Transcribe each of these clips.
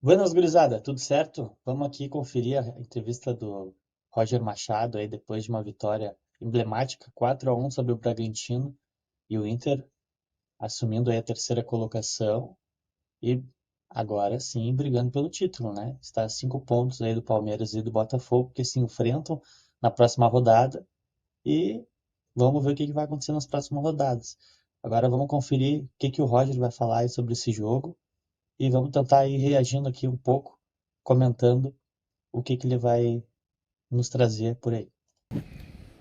Buenas, gurizada, tudo certo? Vamos aqui conferir a entrevista do Roger Machado aí depois de uma vitória emblemática, 4-1 sobre o Bragantino e o Inter assumindo aí a terceira colocação e agora sim brigando pelo título, né? Está a 5 pontos aí do Palmeiras e do Botafogo que se enfrentam na próxima rodada e vamos ver o que que vai acontecer nas próximas rodadas. Agora vamos conferir o que que o Roger vai falar aí sobre esse jogo e vamos tentar ir reagindo aqui um pouco, comentando o que que ele vai nos trazer por aí.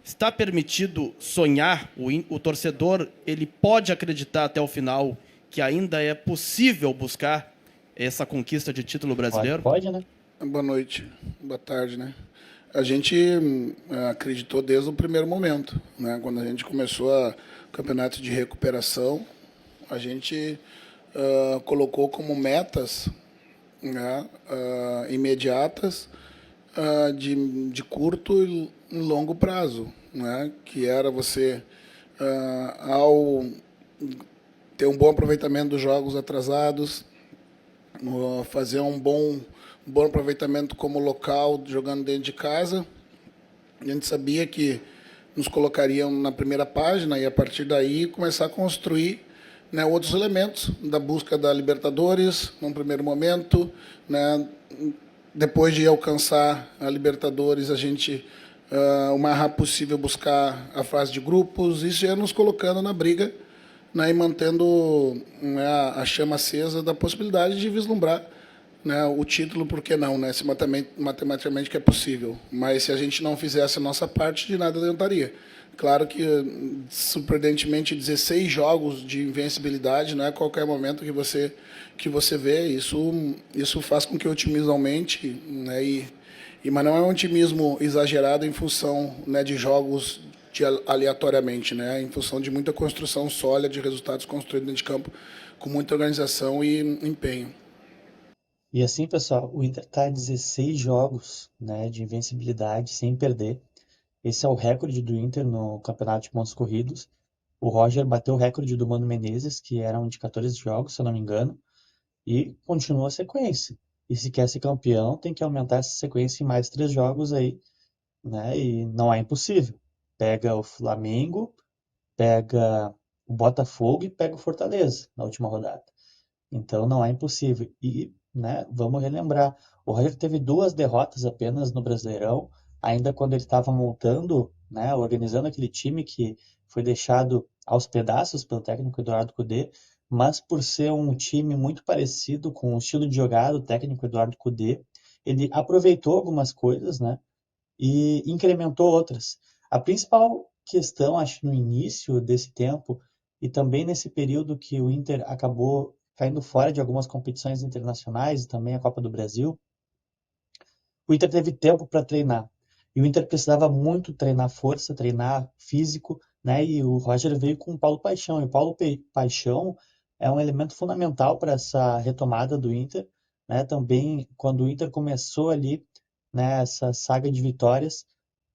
Está permitido sonhar? O torcedor ele pode acreditar até o final que ainda é possível buscar essa conquista de título Pode, brasileiro? pode, né? Boa noite, boa tarde, né? A gente acreditou desde o primeiro momento, né? Quando a gente começou o campeonato de recuperação, a gente colocou como metas, né, imediatas, de curto e longo prazo, né? Que era você, ao ter um bom aproveitamento dos jogos atrasados, fazer um bom aproveitamento como local, jogando dentro de casa. A gente sabia que nos colocariam na primeira página e, a partir daí, começar a construir, né, outros elementos da busca da Libertadores, num primeiro momento. Né, depois de alcançar a Libertadores, a gente, o mais rápido possível, buscar a fase de grupos. Isso ia nos colocando na briga, né, e mantendo, né, a chama acesa da possibilidade de vislumbrar, né, o título, por que não, né, se matematicamente que é possível. Mas se a gente não fizesse a nossa parte, de nada adiantaria. Claro que, surpreendentemente, 16 jogos de invencibilidade, né, a qualquer momento que você vê, isso faz com que o otimismo aumente, né, mas não é um otimismo exagerado em função, né, de jogos aleatoriamente, né, em função de muita construção sólida de resultados construídos dentro de campo, com muita organização e empenho. E assim, pessoal, o Inter está a 16 jogos, né, de invencibilidade sem perder. Esse é o recorde do Inter no campeonato de pontos corridos. O Roger bateu o recorde do Mano Menezes, que eram de 14 jogos, se eu não me engano, e continua a sequência. E se quer ser campeão, tem que aumentar essa sequência em mais 3 jogos aí, né? E não é impossível. Pega o Flamengo, pega o Botafogo e pega o Fortaleza na última rodada. Então não é impossível. E, né, vamos relembrar, o Roger teve 2 derrotas apenas no Brasileirão, ainda quando ele estava montando, né, organizando aquele time que foi deixado aos pedaços pelo técnico Eduardo Cudê, mas por ser um time muito parecido com o estilo de jogada do técnico Eduardo Cudê, ele aproveitou algumas coisas, né, e incrementou outras. A principal questão, acho, no início desse tempo e também nesse período que o Inter acabou caindo fora de algumas competições internacionais e também a Copa do Brasil, o Inter teve tempo para treinar. E o Inter precisava muito treinar força, treinar físico, né? E o Roger veio com o Paulo Paixão. E o Paulo Paixão é um elemento fundamental para essa retomada do Inter, né? Também quando o Inter começou ali, né, essa saga de vitórias,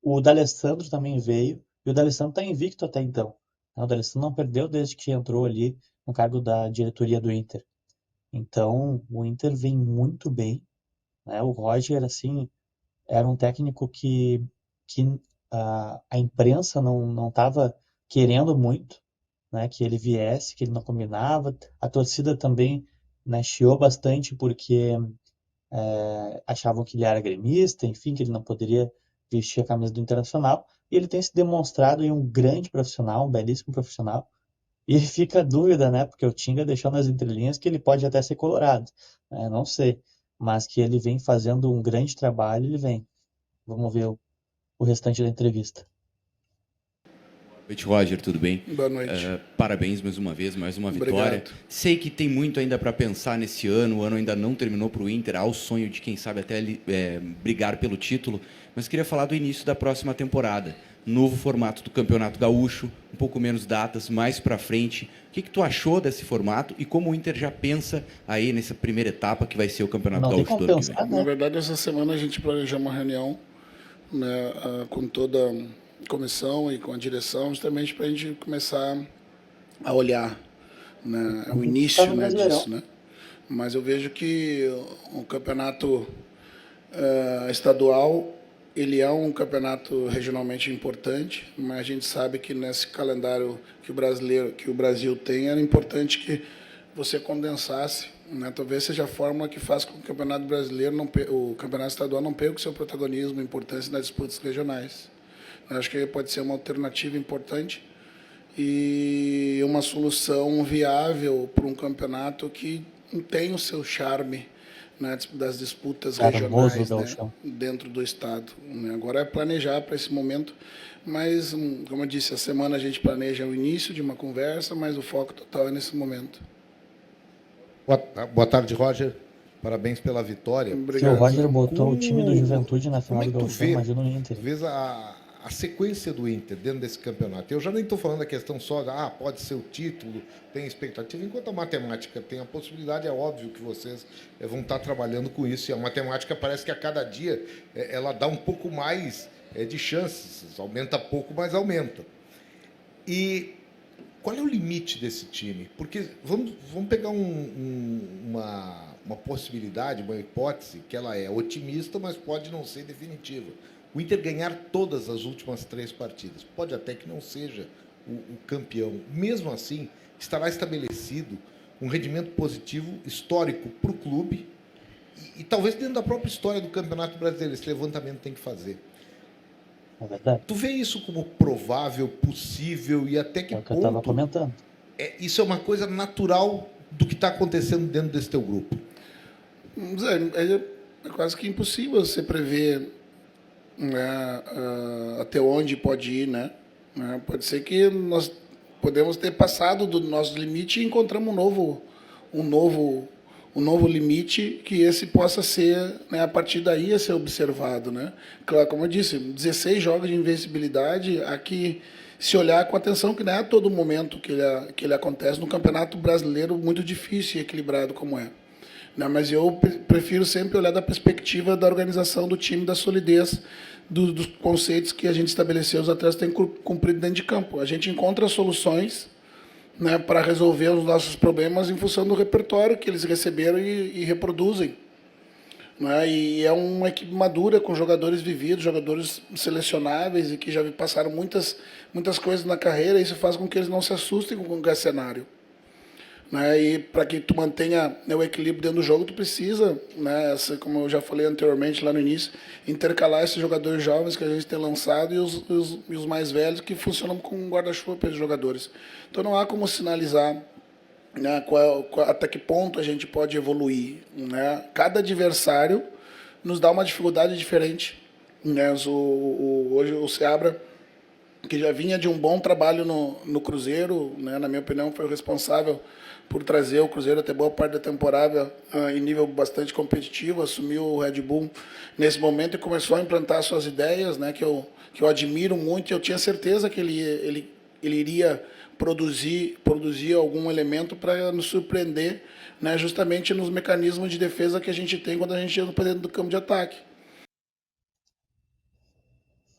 o D'Alessandro também veio, e o D'Alessandro está invicto até então, né? O D'Alessandro não perdeu desde que entrou ali no cargo da diretoria do Inter. Então, o Inter vem muito bem, né? O Roger, assim, era um técnico que a imprensa não estava querendo muito, né, que ele viesse, que ele não combinava. A torcida também, né, chiou bastante porque achavam que ele era gremista, enfim, que ele não poderia vestir a camisa do Internacional. E ele tem se demonstrado aí um grande profissional, um belíssimo profissional. E fica a dúvida, né, porque o Tinga deixou nas entrelinhas que ele pode até ser colorado, né, não sei, mas que ele vem fazendo um grande trabalho, ele vem. Vamos ver o restante da entrevista. Boa noite, Roger, tudo bem? Boa noite. Parabéns mais uma vez, mais uma vitória. Obrigado. Sei que tem muito ainda para pensar nesse ano, o ano ainda não terminou para o Inter, há o sonho de, quem sabe, até brigar pelo título, mas queria falar do início da próxima temporada. Novo formato do Campeonato Gaúcho, um pouco menos datas, mais para frente. O que tu achou desse formato e como o Inter já pensa aí nessa primeira etapa que vai ser o Campeonato Não tem Gaúcho como do ano que vem? pensar, Na né? verdade, essa semana a gente planejou uma reunião, né, com toda a comissão e com a direção, justamente para a gente começar a olhar, né, o Tá início, no né, Brasileirão. disso, né? Mas eu vejo que o campeonato estadual ele é um campeonato regionalmente importante, mas a gente sabe que nesse calendário que o Brasil tem, era importante que você condensasse, né? Talvez seja a fórmula que faz com que o campeonato brasileiro, o campeonato estadual não perca o seu protagonismo e importância nas disputas regionais. Eu acho que pode ser uma alternativa importante e uma solução viável para um campeonato que tem o seu charme, né, das disputas Charmoso regionais, né, gauchão. dentro do estado, né. Agora é planejar para esse momento, mas, como eu disse, a semana a gente planeja o início de uma conversa, mas o foco total é nesse momento. Boa tarde, Roger. Parabéns pela vitória. Se o Obrigado. Roger botou o time do Juventude na Como final é do que tu Gauchão, imagina o Inter. vês a sequência do Inter dentro desse campeonato? Eu já nem estou falando da questão só, pode ser o título, tem expectativa. Enquanto a matemática tem a possibilidade, é óbvio que vocês vão estar trabalhando com isso. E a matemática parece que a cada dia ela dá um pouco mais de chances. Aumenta pouco, mas aumenta. E qual é o limite desse time? Porque vamos pegar uma possibilidade, uma hipótese, que ela é otimista, mas pode não ser definitiva. O Inter ganhar todas as últimas 3 partidas. Pode até que não seja o campeão. Mesmo assim, estará estabelecido um rendimento positivo histórico para o clube e talvez dentro da própria história do Campeonato Brasileiro. Esse levantamento tem que fazer. É verdade. Tu vê isso como provável, possível e até que É o que eu estava ponto comentando. isso é uma coisa natural do que está acontecendo dentro desse teu grupo? É quase que impossível você prever, né, até onde pode ir, né? Pode ser que nós podemos ter passado do nosso limite e encontramos um novo limite que esse possa ser, né, a partir daí a ser observado, né? Claro, como eu disse, 16 jogos de invencibilidade, aqui se olhar com atenção que não é a todo momento que ele acontece num campeonato brasileiro muito difícil e equilibrado como é. Né, mas eu prefiro sempre olhar da perspectiva da organização do time, da solidez dos conceitos que a gente estabeleceu, os atletas têm cumprido dentro de campo. A gente encontra soluções, né, para resolver os nossos problemas em função do repertório que eles receberam e reproduzem. Né, e é uma equipe madura, com jogadores vividos, jogadores selecionáveis e que já passaram muitas coisas na carreira, e isso faz com que eles não se assustem com qualquer cenário. Né, e para que tu mantenha, né, o equilíbrio dentro do jogo, tu precisa, né, como eu já falei anteriormente lá no início, intercalar esses jogadores jovens que a gente tem lançado e os mais velhos que funcionam como um guarda-chuva para esses jogadores. Então não há como sinalizar, né, até que ponto a gente pode evoluir. Né? Cada adversário nos dá uma dificuldade diferente. Né? Hoje o Seabra, que já vinha de um bom trabalho no Cruzeiro, né, na minha opinião, foi o responsável por trazer o Cruzeiro até boa parte da temporada em nível bastante competitivo, assumiu o Red Bull nesse momento e começou a implantar suas ideias, né, que eu admiro muito, e eu tinha certeza que ele iria produzir algum elemento para nos surpreender, né, justamente nos mecanismos de defesa que a gente tem quando a gente entra para dentro do campo de ataque.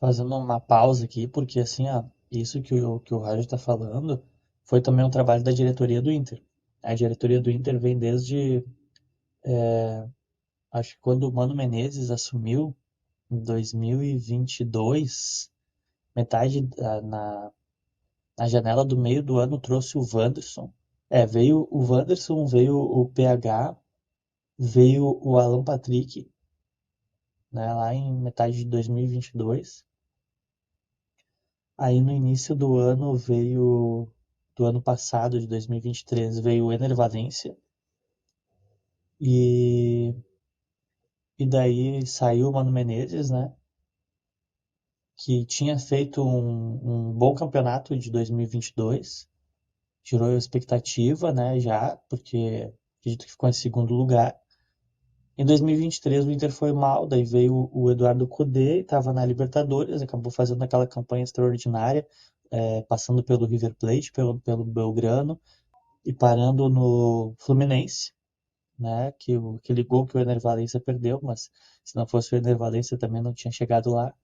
Fazendo uma pausa aqui, porque assim, ó, isso que o Roger está falando foi também um trabalho da diretoria do Inter. A diretoria do Inter vem desde, acho que quando o Mano Menezes assumiu, em 2022, metade na janela do meio do ano trouxe o Wanderson. Veio o Wanderson, veio o PH, veio o Alan Patrick, né, lá em metade de 2022. Aí no início do ano do ano passado, de 2023, veio o Ener Valencia. E, e daí saiu o Mano Menezes, né? Que tinha feito um bom campeonato de 2022. Gerou expectativa, né? Já, porque acredito que ficou em segundo lugar. Em 2023 o Inter foi mal, daí veio o Eduardo Cudê, estava na Libertadores, acabou fazendo aquela campanha extraordinária, passando pelo River Plate, pelo Belgrano e parando no Fluminense, né? Aquele gol que o Ener Valencia perdeu, mas se não fosse o Ener Valencia também não tinha chegado lá.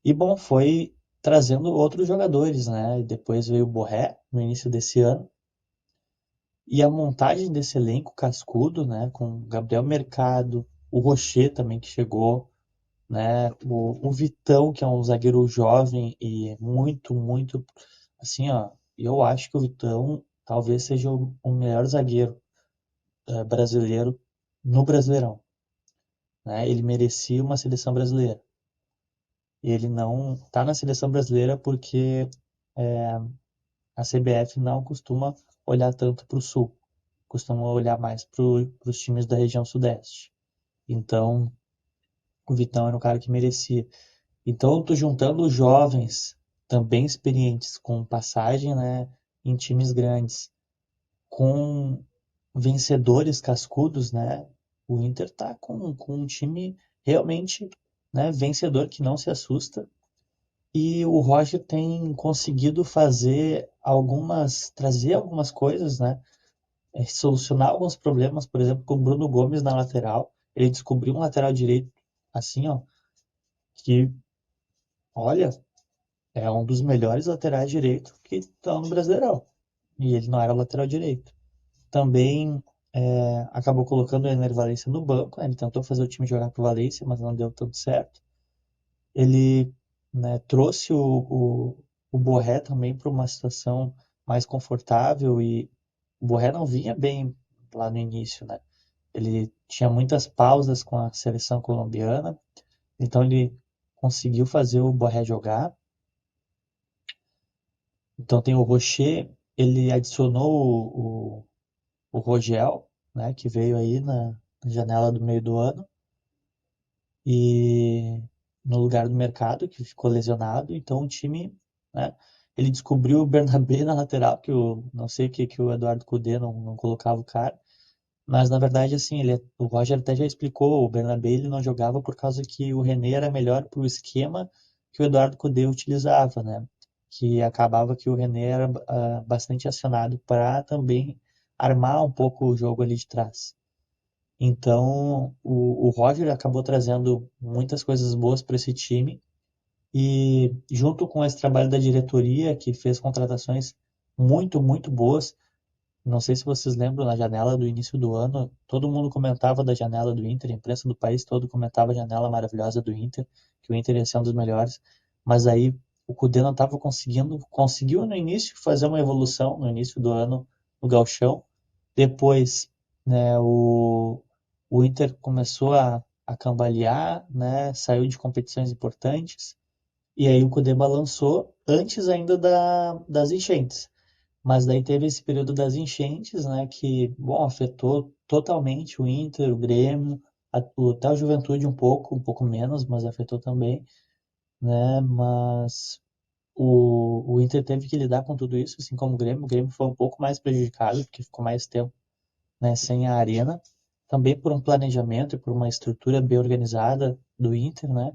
E bom, foi trazendo outros jogadores, né? Depois veio o Borré no início desse ano. E a montagem desse elenco cascudo, né, com Gabriel Mercado, o Rocher também que chegou, né, o Vitão, que é um zagueiro jovem e muito, muito, assim, ó, eu acho que o Vitão talvez seja o melhor zagueiro brasileiro no Brasileirão, né? Ele merecia uma seleção brasileira. Ele não está na seleção brasileira porque a CBF não costuma olhar tanto para o Sul, costuma olhar mais para os times da região Sudeste. Então, o Vitão era um cara que merecia. Então, eu tô juntando os jovens, também experientes, com passagem, né, em times grandes, com vencedores cascudos, né? O Inter tá com um time realmente, né, vencedor que não se assusta. E o Roger tem conseguido trazer algumas coisas, né? Solucionar alguns problemas, por exemplo, com o Bruno Gomes na lateral. Ele descobriu um lateral direito, assim, ó, que, olha, é um dos melhores laterais direitos que estão no Brasileirão. E ele não era lateral direito. Também acabou colocando o Ener Valencia no banco, né? Ele tentou fazer o time jogar pro Valencia, mas não deu tanto certo. Ele, né, trouxe o Borré também para uma situação mais confortável e o Borré não vinha bem lá no início, né? Ele tinha muitas pausas com a seleção colombiana, então ele conseguiu fazer o Borré jogar. Então tem o Rocher, ele adicionou o Rogel, né, que veio aí na janela do meio do ano, e no lugar do Mercado, que ficou lesionado. Então o time, né, ele descobriu o Bernabé na lateral, que eu não sei que o Eduardo Cudê não colocava o cara, mas na verdade, assim, o Roger até já explicou, o Bernabé ele não jogava por causa que o René era melhor para o esquema que o Eduardo Cudê utilizava, né? Que acabava que o René era bastante acionado para também armar um pouco o jogo ali de trás. Então, o Roger acabou trazendo muitas coisas boas para esse time e junto com esse trabalho da diretoria, que fez contratações muito, muito boas. Não sei se vocês lembram, na janela do início do ano, todo mundo comentava da janela do Inter, a imprensa do país todo comentava a janela maravilhosa do Inter, que o Inter ia ser um dos melhores, mas aí o Cudê não estava conseguindo, conseguiu no início fazer uma evolução, no início do ano, no Gauchão, depois, né, o Inter começou a cambalear, né, saiu de competições importantes, e aí o Cudê balançou antes ainda das enchentes. Mas daí teve esse período das enchentes, né, que, bom, afetou totalmente o Inter, o Grêmio, até o Juventude um pouco menos, mas afetou também, né, mas o Inter teve que lidar com tudo isso, assim como o Grêmio foi um pouco mais prejudicado, porque ficou mais tempo, né, sem a arena, também por um planejamento e por uma estrutura bem organizada do Inter, né,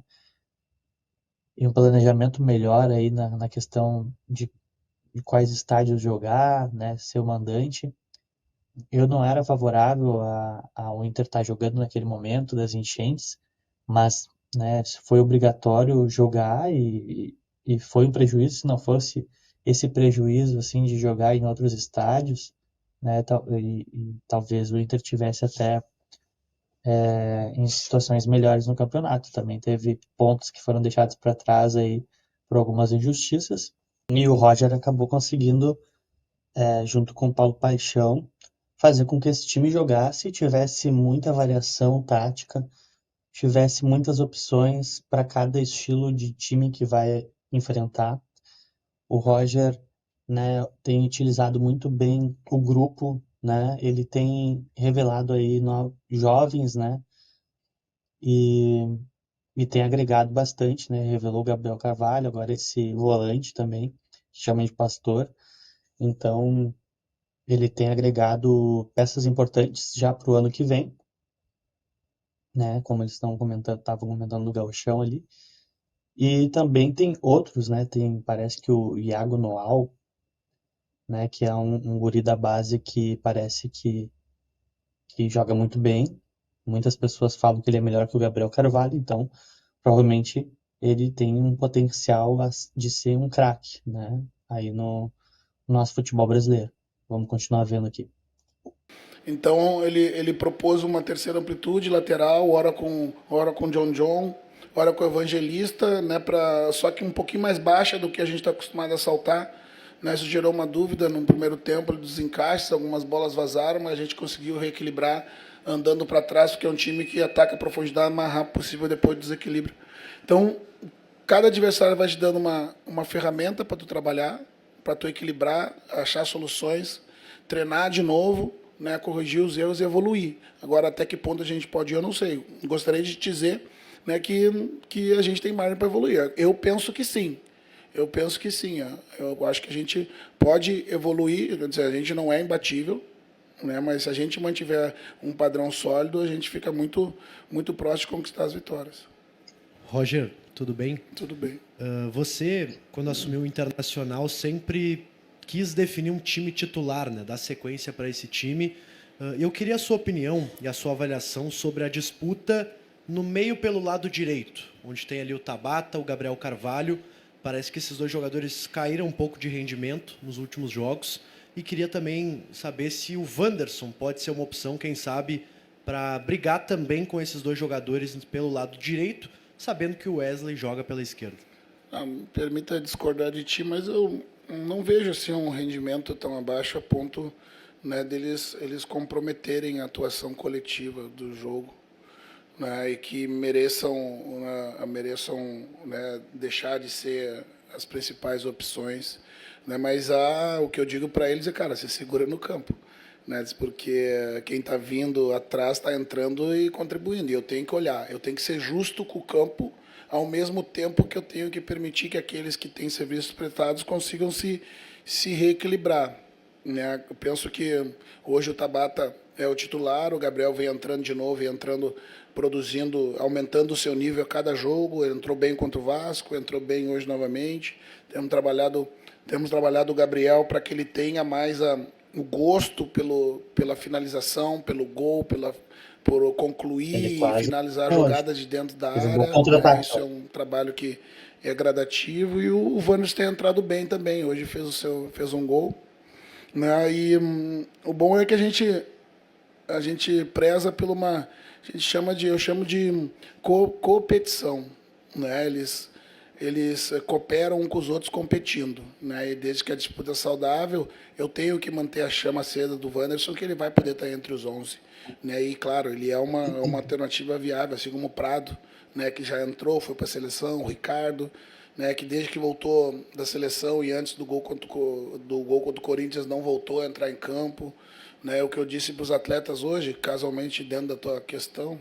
e um planejamento melhor aí na questão de quais estádios jogar, né, ser o mandante. Eu não era favorável ao Inter estar jogando naquele momento das enchentes, mas, né, foi obrigatório jogar e foi um prejuízo. Se não fosse esse prejuízo assim de jogar em outros estádios, né, e talvez o Inter tivesse até em situações melhores no campeonato. Também teve pontos que foram deixados para trás aí por algumas injustiças e o Roger acabou conseguindo, junto com o Paulo Paixão, fazer com que esse time jogasse e tivesse muita variação tática, tivesse muitas opções para cada estilo de time que vai enfrentar. O Roger, né, tem utilizado muito bem o grupo, né? Ele tem revelado aí jovens, né? E, e tem agregado bastante, né? Revelou o Gabriel Carvalho, agora esse volante também, que chama de Pastor. Então, ele tem agregado peças importantes já para o ano que vem, né? Como eles estavam comentando do Gauchão ali. E também tem outros, né? Parece que o Iago Noal, né? Que é um guri da base que parece que joga muito bem. Muitas pessoas falam que ele é melhor que o Gabriel Carvalho, então provavelmente ele tem um potencial de ser um craque, né? Aí no nosso futebol brasileiro. Vamos continuar vendo aqui. Então ele propôs uma terceira amplitude lateral, ora com John, ora com o Evangelista, né, só que um pouquinho mais baixa do que a gente está acostumado a saltar. Né, isso gerou uma dúvida no primeiro tempo dos encaixes, algumas bolas vazaram, mas a gente conseguiu reequilibrar andando para trás, porque é um time que ataca a profundidade o mais rápido possível depois do desequilíbrio. Então, cada adversário vai te dando uma ferramenta para tu trabalhar, para tu equilibrar, achar soluções, treinar de novo, né, corrigir os erros e evoluir. Agora, até que ponto a gente pode ir, eu não sei. Gostaria de te dizer, né, que a gente tem margem para evoluir. Eu penso que sim. Eu penso que sim. Eu acho que a gente pode evoluir, quer dizer, a gente não é imbatível, né, mas se a gente mantiver um padrão sólido, a gente fica muito, muito próximo de conquistar as vitórias. Roger, tudo bem? Tudo bem. Você, quando assumiu o Internacional, sempre quis definir um time titular, né? Dar sequência para esse time. Eu queria a sua opinião e a sua avaliação sobre a disputa no meio pelo lado direito, onde tem ali o Tabata, o Gabriel Carvalho. Parece que esses dois jogadores caíram um pouco de rendimento nos últimos jogos. E queria também saber se o Wanderson pode ser uma opção, quem sabe, para brigar também com esses dois jogadores pelo lado direito, sabendo que o Wesley joga pela esquerda. Me permita discordar de ti, mas eu não vejo assim um rendimento tão abaixo a ponto, né, eles comprometerem a atuação coletiva do jogo, né, e que mereçam, né, deixar de ser as principais opções, né, mas o que eu digo para eles é, cara, se segura no campo, né, porque quem está vindo atrás está entrando e contribuindo, e eu tenho que olhar, eu tenho que ser justo com o campo, ao mesmo tempo que eu tenho que permitir que aqueles que têm serviços prestados consigam se reequilibrar. Né? Eu penso que hoje o Tabata é o titular, o Gabriel vem entrando de novo, vem entrando, produzindo, aumentando o seu nível a cada jogo, ele entrou bem contra o Vasco, entrou bem hoje novamente, temos trabalhado o Gabriel para que ele tenha mais o gosto pela finalização, pelo gol, por concluir e finalizar jogadas de dentro da área. Isso é um trabalho que é gradativo. E o Vanes tem entrado bem também. Hoje fez um gol. Né? E o bom é que a gente preza por uma... eu chamo de competição. Né? Eles cooperam uns com os outros competindo, né? E desde que a disputa é saudável, eu tenho que manter a chama acesa do Wanderson, que ele vai poder estar entre os 11. Né? E, claro, ele é uma alternativa viável, assim como o Prado, né, que já entrou, foi para a seleção, o Ricardo, né, que desde que voltou da seleção e antes do gol contra o Corinthians não voltou a entrar em campo. Né? O que eu disse para os atletas hoje, casualmente dentro da tua questão,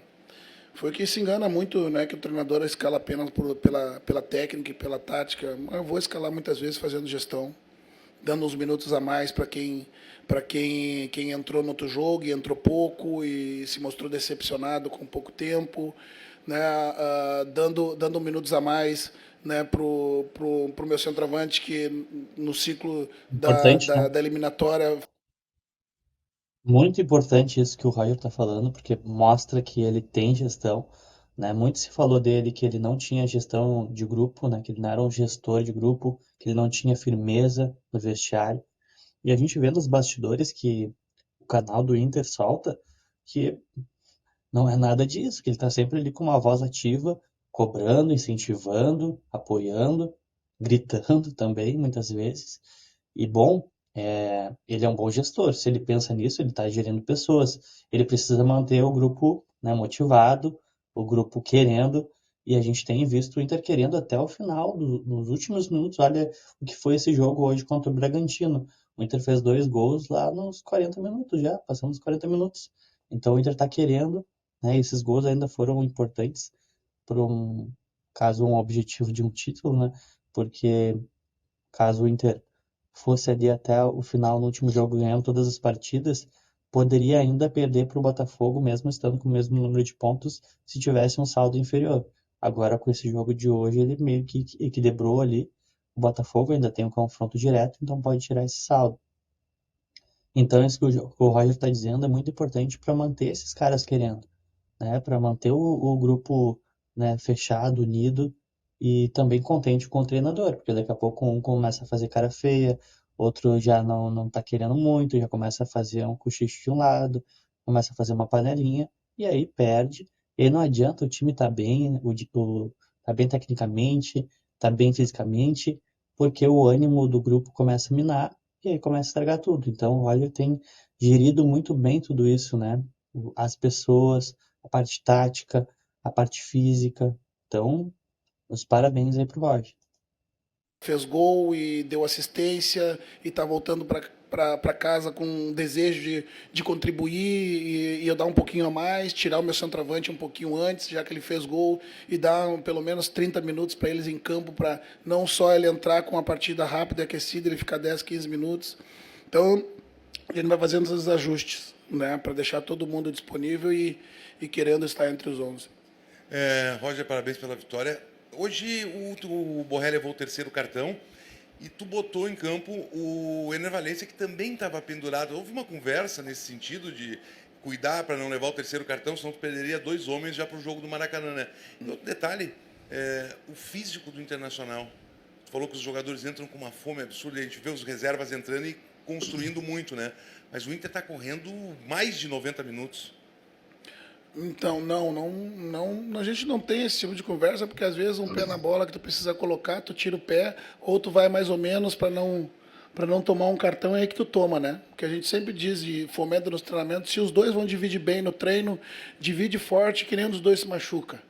foi que se engana muito, né, que o treinador escala apenas pela técnica e pela tática. Eu vou escalar muitas vezes fazendo gestão, dando uns minutos a mais para quem entrou no outro jogo e entrou pouco e se mostrou decepcionado com pouco tempo, né, dando minutos a mais, né, pro meu centroavante que no ciclo da eliminatória. Muito importante isso que o Roger está falando, porque mostra que ele tem gestão, né? Muito se falou dele que ele não tinha gestão de grupo, né? Que ele não era um gestor de grupo, que ele não tinha firmeza no vestiário. E a gente vê nos bastidores que o canal do Inter solta que não é nada disso, que ele está sempre ali com uma voz ativa, cobrando, incentivando, apoiando, gritando também, muitas vezes. E bom, ele é um bom gestor. Se ele pensa nisso, ele está gerindo pessoas. Ele precisa manter o grupo, né, motivado, o grupo querendo. E a gente tem visto o Inter querendo até o final, nos últimos minutos. Olha o que foi esse jogo hoje contra o Bragantino. O Inter fez 2 gols lá nos 40 minutos já, passamos os 40 minutos. Então o Inter está querendo, né? Esses gols ainda foram importantes para um objetivo de um título, né? Porque caso o Inter fosse ali até o final no último jogo ganhando todas as partidas, poderia ainda perder para o Botafogo, mesmo estando com o mesmo número de pontos, se tivesse um saldo inferior. Agora, com esse jogo de hoje, ele meio que equilibrou ali. O Botafogo ainda tem um confronto direto, então pode tirar esse saldo. Então, isso que o Roger está dizendo é muito importante para manter esses caras querendo, né? Para manter o grupo, né, fechado, unido e também contente com o treinador, porque daqui a pouco um começa a fazer cara feia, outro já não tá querendo muito, já começa a fazer um cochicho de um lado, começa a fazer uma panelinha, e aí perde. E aí não adianta, o time tá bem, tá bem tecnicamente, tá bem fisicamente, porque o ânimo do grupo começa a minar, e aí começa a estragar tudo. Então o Roger tem gerido muito bem tudo isso, né? As pessoas, a parte tática, a parte física. Então, os parabéns aí pro Roger. Fez gol e deu assistência e está voltando para casa com um desejo de contribuir e eu dar um pouquinho a mais, tirar o meu centroavante um pouquinho antes, já que ele fez gol, e dar pelo menos 30 minutos para eles em campo, para não só ele entrar com a partida rápida e aquecida, ele ficar 10, 15 minutos. Então, ele vai fazendo esses ajustes, né, para deixar todo mundo disponível e querendo estar entre os 11. Roger, parabéns pela vitória. Hoje o Borré levou o terceiro cartão e tu botou em campo o Ener Valencia, que também estava pendurado. Houve uma conversa nesse sentido de cuidar para não levar o terceiro cartão, senão tu perderia 2 homens já para o jogo do Maracanã, né? E outro detalhe, o físico do Internacional. Tu falou que os jogadores entram com uma fome absurda, a gente vê os reservas entrando e construindo muito, né? Mas o Inter está correndo mais de 90 minutos. Então, não, a gente não tem esse tipo de conversa, porque às vezes um pé na bola que tu precisa colocar, tu tira o pé, ou tu vai mais ou menos para não tomar um cartão, é aí que tu toma, né? Porque a gente sempre diz de fomento nos treinamentos, se os dois vão dividir bem no treino, divide forte que nenhum dos dois se machuca,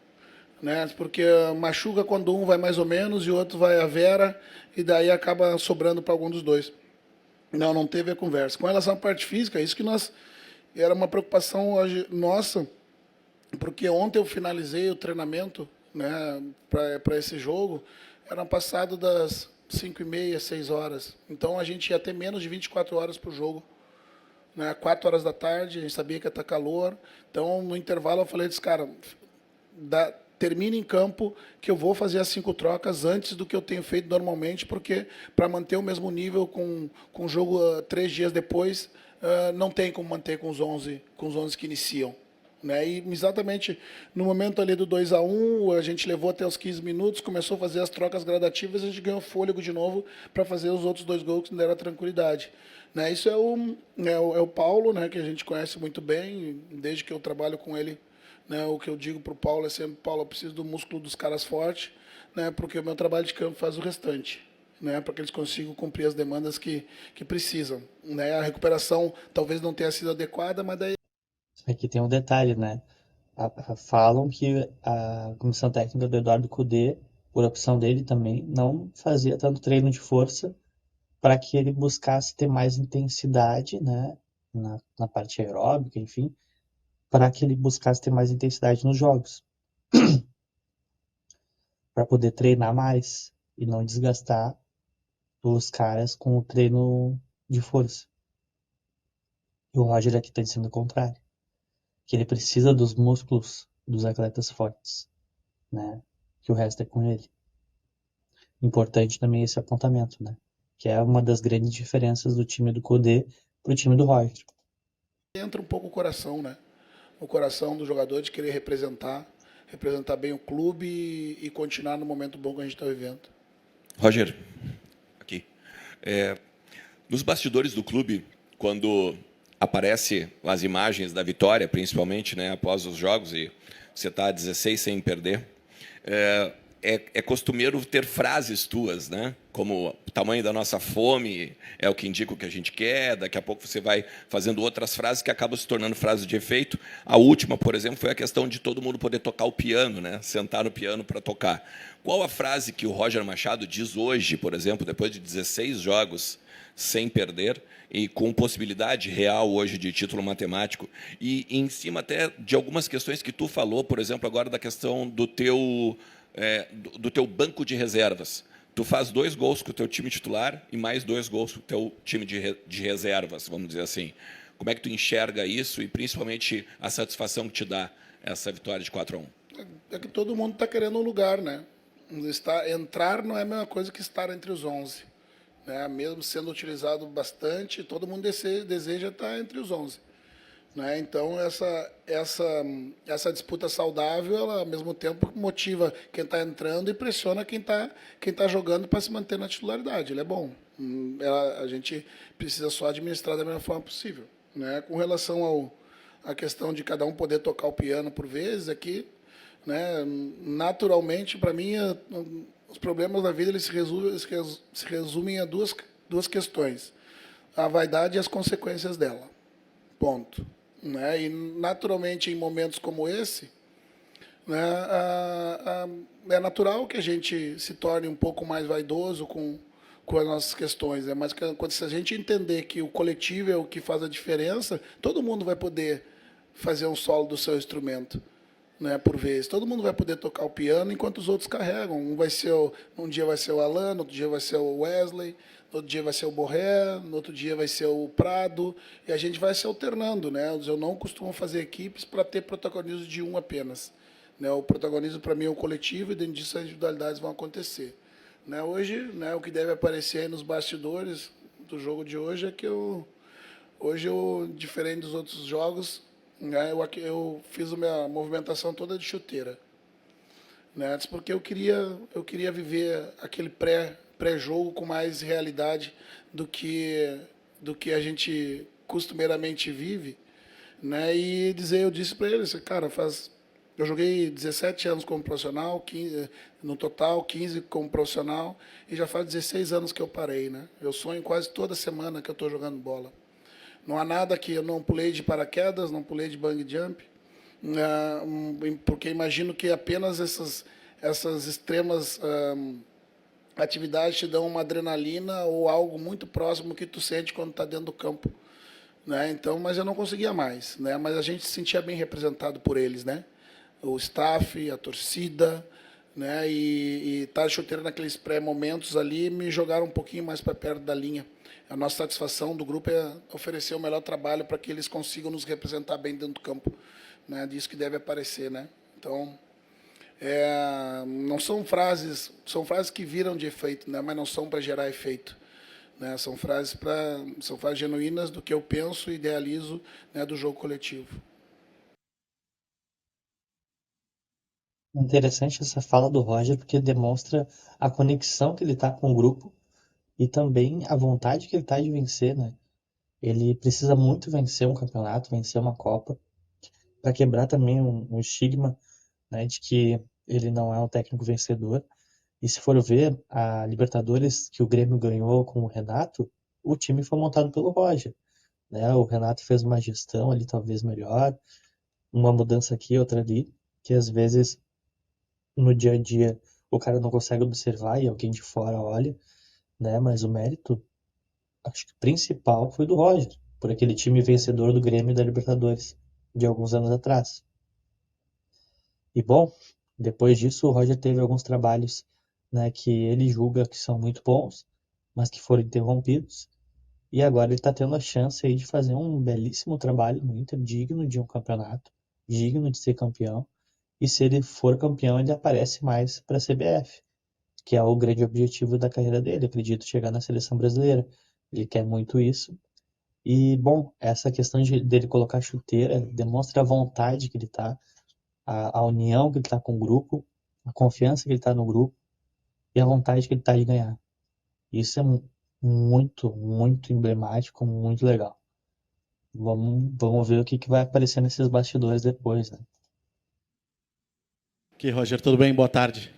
né? Porque machuca quando um vai mais ou menos e o outro vai a vera, e daí acaba sobrando para algum dos dois. Não teve a conversa. Com relação à parte física, isso que era uma preocupação hoje nossa, porque ontem eu finalizei o treinamento, né, para esse jogo, era passado das 5h30, 6 horas. Então a gente ia ter menos de 24 horas para o jogo. Né, 4 horas da tarde, a gente sabia que ia estar calor. Então no intervalo eu falei, cara, termine em campo que eu vou fazer as 5 trocas antes do que eu tenho feito normalmente, porque para manter o mesmo nível com o jogo 3 dias depois, não tem como manter com os 11 que iniciam. Né? E exatamente no momento ali do 2-1, a gente levou até os 15 minutos, começou a fazer as trocas gradativas, a gente ganhou fôlego de novo para fazer os outros 2 gols que não deram tranquilidade. Né? Isso é o Paulo, né, que a gente conhece muito bem, desde que eu trabalho com ele. Né, o que eu digo para o Paulo é sempre, Paulo, eu preciso do músculo dos caras fortes, né, porque o meu trabalho de campo faz o restante, né, para que eles consigam cumprir as demandas que precisam. Né. A recuperação talvez não tenha sido adequada, mas daí... Aqui tem um detalhe, né? Falam que a comissão técnica do Eduardo Cudê, por opção dele também, não fazia tanto treino de força para que ele buscasse ter mais intensidade, né? Na parte aeróbica, enfim, para que ele buscasse ter mais intensidade nos jogos, para poder treinar mais e não desgastar os caras com o treino de força. E o Roger aqui está dizendo o contrário, que ele precisa dos músculos dos atletas fortes, né? Que o resto é com ele. Importante também esse apontamento, né? Que é uma das grandes diferenças do time do Cudê pro time do Roger. Entra um pouco o coração, né? O coração do jogador de querer representar bem o clube e continuar no momento bom que a gente está vivendo. Roger, aqui. Nos bastidores do clube, quando aparece as imagens da vitória, principalmente, né, após os jogos, e você está 16 sem perder, é costumeiro ter frases tuas, né? Como o tamanho da nossa fome é o que indica o que a gente quer, daqui a pouco você vai fazendo outras frases que acabam se tornando frases de efeito. A última, por exemplo, foi a questão de todo mundo poder tocar o piano, né? Sentar no piano para tocar. Qual a frase que o Roger Machado diz hoje, por exemplo, depois de 16 jogos sem perder e com possibilidade real hoje de título matemático, e em cima até de algumas questões que tu falou, por exemplo, agora da questão do teu banco de reservas. Tu faz 2 gols com o teu time titular e mais 2 gols com o teu time de reservas, vamos dizer assim. Como é que tu enxerga isso e, principalmente, a satisfação que te dá essa vitória de 4-1? É que todo mundo está querendo um lugar, né? Entrar não é a mesma coisa que estar entre os 11. Né? Mesmo sendo utilizado bastante, todo mundo deseja estar entre os 11. Né? Então, essa disputa saudável, ela, ao mesmo tempo, motiva quem está entrando e pressiona quem tá jogando para se manter na titularidade. Ele é bom. A gente precisa só administrar da melhor forma possível, né? Com relação à questão de cada um poder tocar o piano por vezes, aqui, né? Naturalmente, para mim, os problemas da vida eles se resumem a duas questões: a vaidade e as consequências dela. Ponto. Né? E, naturalmente, em momentos como esse, né, é natural que a gente se torne um pouco mais vaidoso com as nossas questões. Né? Mas se a gente entender que o coletivo é o que faz a diferença, todo mundo vai poder fazer um solo do seu instrumento. Né, por vez. Todo mundo vai poder tocar o piano enquanto os outros carregam. Um dia vai ser o Alan, no outro dia vai ser o Wesley, no outro dia vai ser o Borré, no outro dia vai ser o Prado, e a gente vai se alternando. Né? Eu não costumo fazer equipes para ter protagonismo de um apenas. Né? O protagonismo, para mim, é o coletivo, e dentro disso as individualidades vão acontecer. Né? Hoje, né, o que deve aparecer aí nos bastidores do jogo de hoje é que hoje, diferente dos outros jogos, né, eu fiz a minha movimentação toda de chuteira, né, porque eu queria viver aquele pré-jogo com mais realidade do que a gente costumeiramente vive, né, e eu disse para eles, cara, eu joguei 17 anos como profissional, 15, no total 15 como profissional, e já faz 16 anos que eu parei, né? Eu sonho quase toda semana que eu estou jogando bola. Não há nada que eu não pulei de paraquedas, não pulei de bang jump, porque imagino que apenas essas extremas atividades te dão uma adrenalina ou algo muito próximo que tu sente quando está dentro do campo. Né? Então, mas eu não conseguia mais. Né? Mas a gente se sentia bem representado por eles. Né? O staff, a torcida, né? E estar chuteiro naqueles pré-momentos ali me jogaram um pouquinho mais para perto da linha. A nossa satisfação do grupo é oferecer o melhor trabalho para que eles consigam nos representar bem dentro do campo. Né? Disso que deve aparecer. Né? Então, não são frases que viram de efeito, né? Mas não são para gerar efeito. Né? São frases genuínas do que eu penso e idealizo, né, do jogo coletivo. Interessante essa fala do Roger, porque demonstra a conexão que ele está com o grupo e também a vontade que ele está de vencer, né? Ele precisa muito vencer um campeonato, vencer uma Copa, para quebrar também um estigma, né, de que ele não é um técnico vencedor. E se for ver a Libertadores que o Grêmio ganhou com o Renato, o time foi montado pelo Roger. Né? O Renato fez uma gestão ali talvez melhor, uma mudança aqui, outra ali, que às vezes no dia a dia o cara não consegue observar e alguém de fora olha, né? Mas o mérito, acho que principal foi do Roger, por aquele time vencedor do Grêmio e da Libertadores de alguns anos atrás. E bom, depois disso o Roger teve alguns trabalhos, né, que ele julga que são muito bons, mas que foram interrompidos. E agora ele está tendo a chance aí de fazer um belíssimo trabalho no Inter, digno de um campeonato, digno de ser campeão. E se ele for campeão, ele aparece mais para a CBF, que é o grande objetivo da carreira dele. Acredito chegar na seleção brasileira. Ele quer muito isso. E, bom, essa questão dele colocar chuteira demonstra a vontade que ele está, a união que ele está com o grupo, a confiança que ele está no grupo e a vontade que ele está de ganhar. Isso é muito, muito emblemático, muito legal. Vamos ver o que vai aparecer nesses bastidores depois, né? Aqui, Roger, tudo bem? Boa tarde.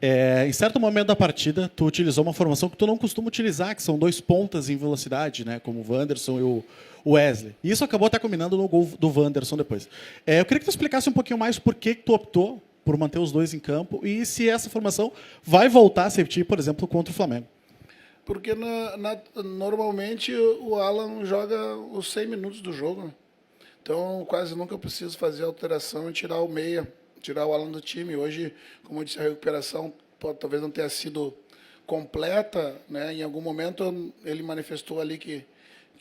Em certo momento da partida, tu utilizou uma formação que tu não costuma utilizar, que são dois pontas em velocidade, né, como o Wanderson e o Wesley. E isso acabou até combinando no gol do Wanderson depois. Eu queria que tu explicasse um pouquinho mais por que tu optou por manter os dois em campo e se essa formação vai voltar a se repetir, por exemplo, contra o Flamengo. Porque normalmente o Alan joga os 100 minutos do jogo. Né? Então, quase nunca eu preciso fazer alteração e tirar o meia, tirar o Alan do time. Hoje, como eu disse, a recuperação talvez não tenha sido completa. Né? Em algum momento ele manifestou ali que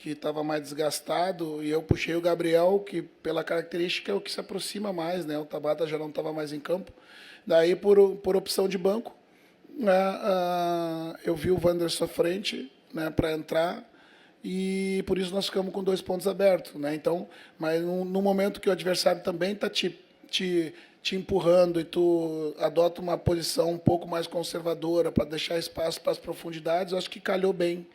estava mais desgastado e eu puxei o Gabriel, que pela característica é o que se aproxima mais. Né? O Tabata já não estava mais em campo. Daí, por opção de banco, eu vi o Wanderson à frente, né, para entrar e por isso nós ficamos com 2 pontos abertos, né? Então, mas no momento que o adversário também está te te empurrando e tu adota uma posição um pouco mais conservadora para deixar espaço para as profundidades, eu acho que calhou bem,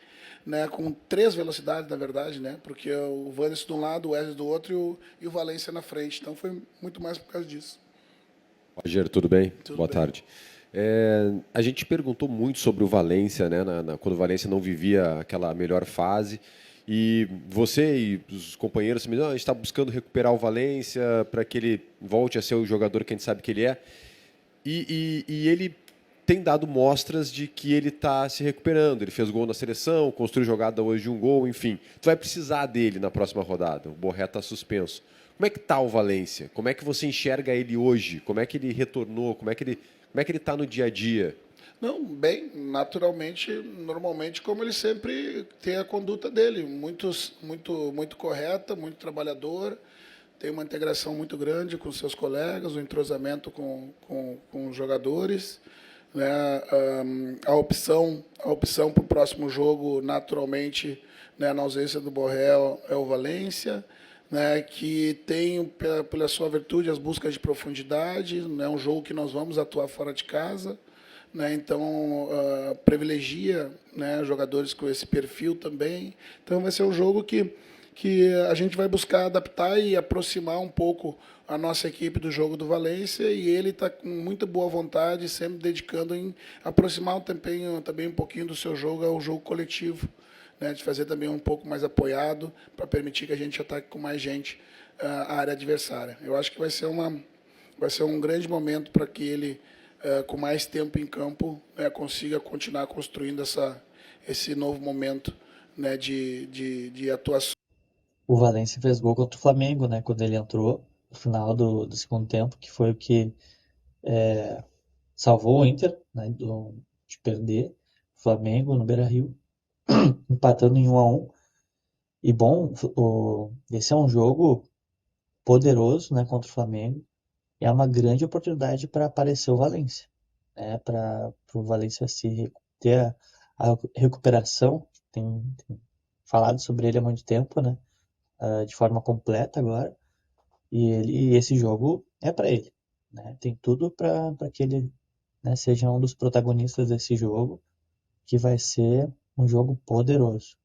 né, com 3 velocidades, na verdade, né, porque o Wanderson de um lado, o Wesley do outro e o Valência na frente. Então foi muito mais por causa disso. Roger, tudo bem? Tudo Boa bem. tarde. A gente perguntou muito sobre o Valência, né, quando o Valência não vivia aquela melhor fase. E você e os companheiros me disseram, a gente está buscando recuperar o Valência para que ele volte a ser o jogador que a gente sabe que ele é. E ele tem dado mostras de que ele está se recuperando. Ele fez gol na seleção, construiu jogada hoje de um gol, enfim. Tu vai precisar dele na próxima rodada. O Borré está suspenso. Como é que está o Valência? Como é que você enxerga ele hoje? Como é que ele retornou? Como é que ele está no dia a dia? Não, bem, naturalmente, normalmente, como ele sempre tem a conduta dele, muito correta, muito trabalhador, tem uma integração muito grande com seus colegas, um entrosamento com os jogadores, né? A opção para o próximo jogo, naturalmente, né, na ausência do Borré, é o Valência, né, que tem, pela sua virtude, as buscas de profundidade, né, um jogo que nós vamos atuar fora de casa, né, então privilegia, né, jogadores com esse perfil também. Então vai ser um jogo que a gente vai buscar adaptar e aproximar um pouco a nossa equipe do jogo do Valência, e ele está com muita boa vontade, sempre dedicando em aproximar também um pouquinho do seu jogo ao jogo coletivo, né, de fazer também um pouco mais apoiado, para permitir que a gente ataque com mais gente a área adversária. Eu acho que vai ser um grande momento para que ele, com mais tempo em campo, consiga continuar construindo esse novo momento, né, de atuação. O Valência fez gol contra o Flamengo, né, quando ele entrou no final do segundo tempo, que foi o que salvou o Inter, né, de perder o Flamengo no Beira-Rio, empatando em 1-1. E bom, esse é um jogo poderoso, né, contra o Flamengo. E é uma grande oportunidade para aparecer o Valência, né, para o Valência ter a recuperação. Tem falado sobre ele há muito tempo, né, de forma completa agora. E esse jogo é para ele, né? Tem tudo para que ele, né, seja um dos protagonistas desse jogo, que vai ser um jogo poderoso,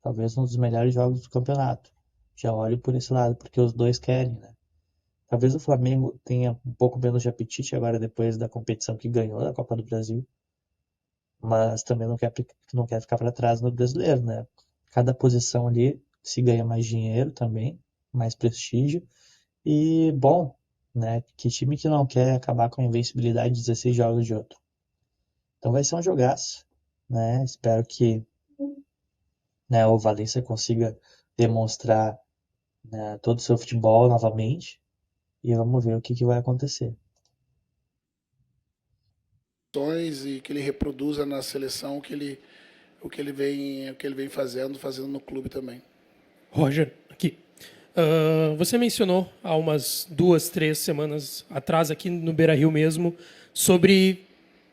talvez um dos melhores jogos do campeonato. Já olho por esse lado, porque os dois querem, né? Talvez o Flamengo tenha um pouco menos de apetite agora, depois da competição que ganhou da Copa do Brasil, mas também não quer ficar para trás no brasileiro, né? Cada posição ali se ganha mais dinheiro também, mais prestígio, e bom, né? Que time que não quer acabar com a invencibilidade de 16 jogos de outro? Então vai ser um jogaço, né? Espero que, né, o Valência consiga demonstrar, né, todo o seu futebol novamente, e vamos ver o que vai acontecer. E que ele reproduza na seleção o que ele vem fazendo no clube também. Roger, aqui. Você mencionou há umas 2, 3 semanas atrás, aqui no Beira-Rio mesmo, sobre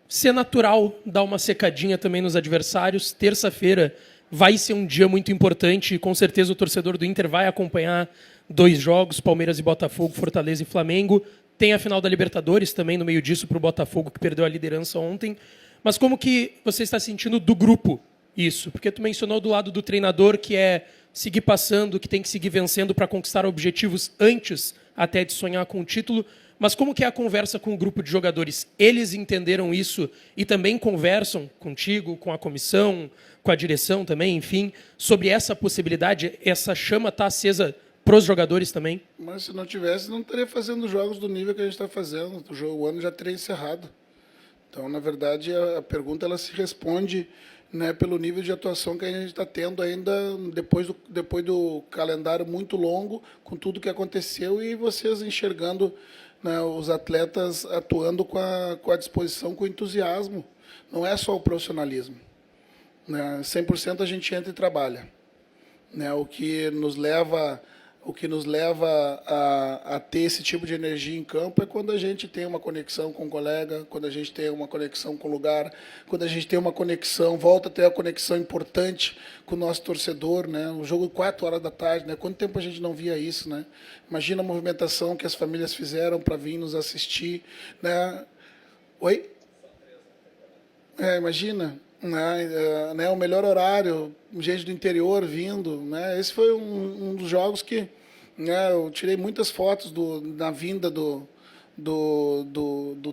ser natural dar uma secadinha também nos adversários. Terça-feira vai ser um dia muito importante e com certeza o torcedor do Inter vai acompanhar 2 jogos, Palmeiras e Botafogo, Fortaleza e Flamengo. Tem a final da Libertadores também no meio disso para o Botafogo, que perdeu a liderança ontem. Mas como que você está sentindo do grupo isso? Porque tu mencionou do lado do treinador, que é seguir passando, que tem que seguir vencendo para conquistar objetivos antes até de sonhar com o título. Mas como que é a conversa com o grupo de jogadores? Eles entenderam isso e também conversam contigo, com a comissão, com a direção também, enfim, sobre essa possibilidade? Essa chama está acesa para os jogadores também? Mas se não tivesse, não estaria fazendo jogos do nível que a gente está fazendo. O ano já teria encerrado. Então, na verdade, a pergunta ela se responde, né, pelo nível de atuação que a gente está tendo ainda depois do calendário muito longo, com tudo que aconteceu, e vocês enxergando, né, os atletas atuando com a disposição, com o entusiasmo. Não é só o profissionalismo, né? 100% a gente entra e trabalha, né? O que nos leva o que nos leva a ter esse tipo de energia em campo é quando a gente tem uma conexão com o colega, quando a gente tem uma conexão com o lugar, quando a gente tem uma conexão, volta a ter a conexão importante com o nosso torcedor, né? O jogo 4 horas da tarde, né? Quanto tempo a gente não via isso, né? Imagina a movimentação que as famílias fizeram para vir nos assistir, né? Oi? Imagina, né, o melhor horário, gente do interior vindo, né? Esse foi um dos jogos que, né, eu tirei muitas fotos na vinda do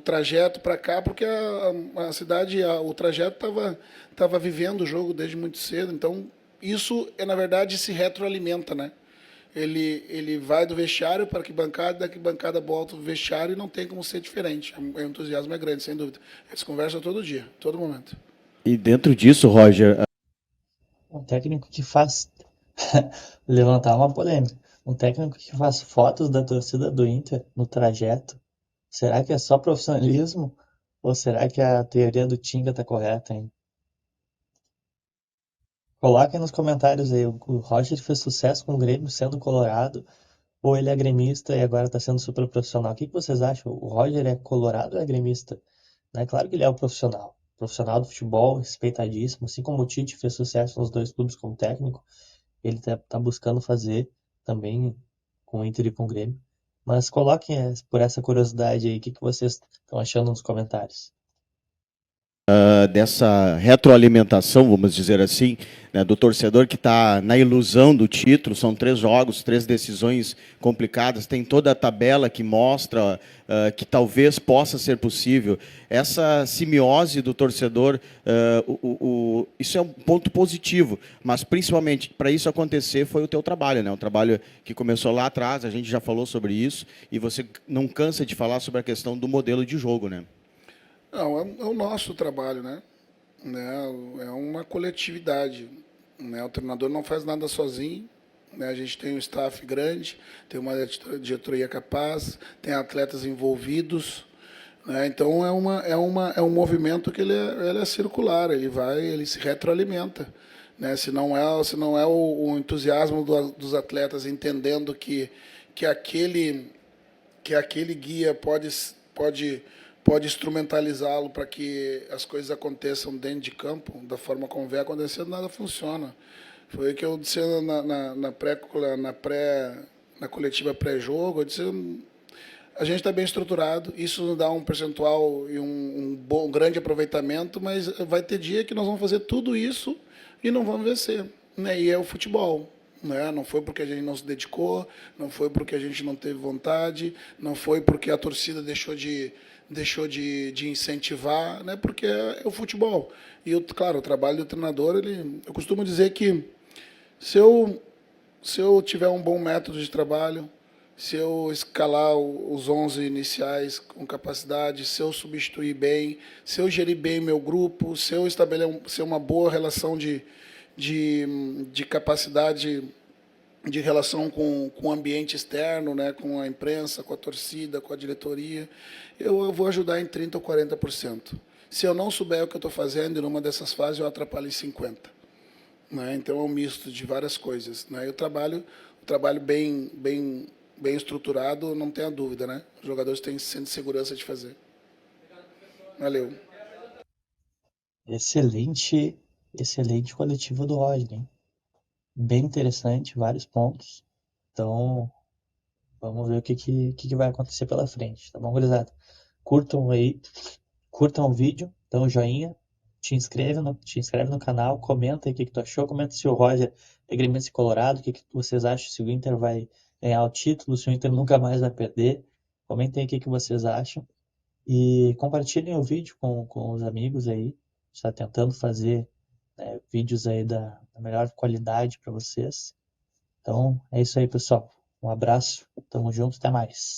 trajeto para cá, porque a cidade, o trajeto estava vivendo o jogo desde muito cedo. Então, isso, na verdade, se retroalimenta, né? Ele vai do vestiário para a arquibancada, da arquibancada volta do vestiário e não tem como ser diferente. O entusiasmo é grande, sem dúvida. Eles conversam todo dia, todo momento. E dentro disso, Roger, Um técnico que faz levantar uma polêmica. Um técnico que faz fotos da torcida do Inter no trajeto. Será que é só profissionalismo? Ou será que a teoria do Tinga tá correta, hein? Coloquem nos comentários aí. O Roger fez sucesso com o Grêmio sendo colorado, ou ele é gremista e agora está sendo super profissional? O que vocês acham? O Roger é colorado ou é gremista? Né? Claro que ele é um profissional. Profissional do futebol, respeitadíssimo. Assim como o Tite fez sucesso nos dois clubes como técnico, ele tá buscando fazer também com o Inter e com o Grêmio. Mas coloquem por essa curiosidade aí, o que vocês estão achando nos comentários. dessa retroalimentação, vamos dizer assim, né, do torcedor que está na ilusão do título, são 3 jogos, 3 decisões complicadas, tem toda a tabela que mostra que talvez possa ser possível. Essa simiose do torcedor, isso é um ponto positivo, mas principalmente para isso acontecer foi o teu trabalho, né? Um trabalho que começou lá atrás, a gente já falou sobre isso, e você não cansa de falar sobre a questão do modelo de jogo, né? Não, é o nosso trabalho, né? É uma coletividade, né? O treinador não faz nada sozinho, né? A gente tem um staff grande, tem uma diretoria capaz, tem atletas envolvidos, né? Então é um movimento que ele é circular, ele se retroalimenta, né? Se não é o entusiasmo dos atletas entendendo que aquele guia pode instrumentalizá-lo para que as coisas aconteçam dentro de campo, da forma como vem acontecendo, nada funciona. Foi o que eu disse na coletiva pré-jogo, eu disse, a gente está bem estruturado, isso nos dá um percentual e um grande aproveitamento, mas vai ter dia que nós vamos fazer tudo isso e não vamos vencer, né? E é o futebol. Né? Não foi porque a gente não se dedicou, não foi porque a gente não teve vontade, não foi porque a torcida deixou de incentivar, né? Porque é o futebol. E, claro, o trabalho do treinador, eu costumo dizer que se eu tiver um bom método de trabalho, se eu escalar os 11 iniciais com capacidade, se eu substituir bem, se eu gerir bem meu grupo, se eu estabelecer uma boa relação de capacidade de relação com o ambiente externo, né, com a imprensa, com a torcida, com a diretoria, eu vou ajudar em 30% ou 40%. Se eu não souber o que eu estou fazendo, em uma dessas fases, eu atrapalho em 50%. Né? Então, é um misto de várias coisas. Né? E o trabalho bem estruturado, não tenha dúvida. Né? Os jogadores têm segurança de fazer. Valeu. Excelente coletiva do Roger, hein? Bem interessante, vários pontos. Então, vamos ver o que vai acontecer pela frente, tá bom, gurizada? Curtam aí, curtam o vídeo, dão um joinha, te inscreve no canal, comenta aí o que tu achou, comenta se o Roger é gremista colorado, o que vocês acham, se o Inter vai ganhar o título, se o Inter nunca mais vai perder. Comentem aí o que vocês acham. E compartilhem o vídeo com os amigos aí. Está tentando fazer vídeos aí da melhor qualidade para vocês. Então, é isso aí, pessoal. Um abraço, tamo junto, até mais.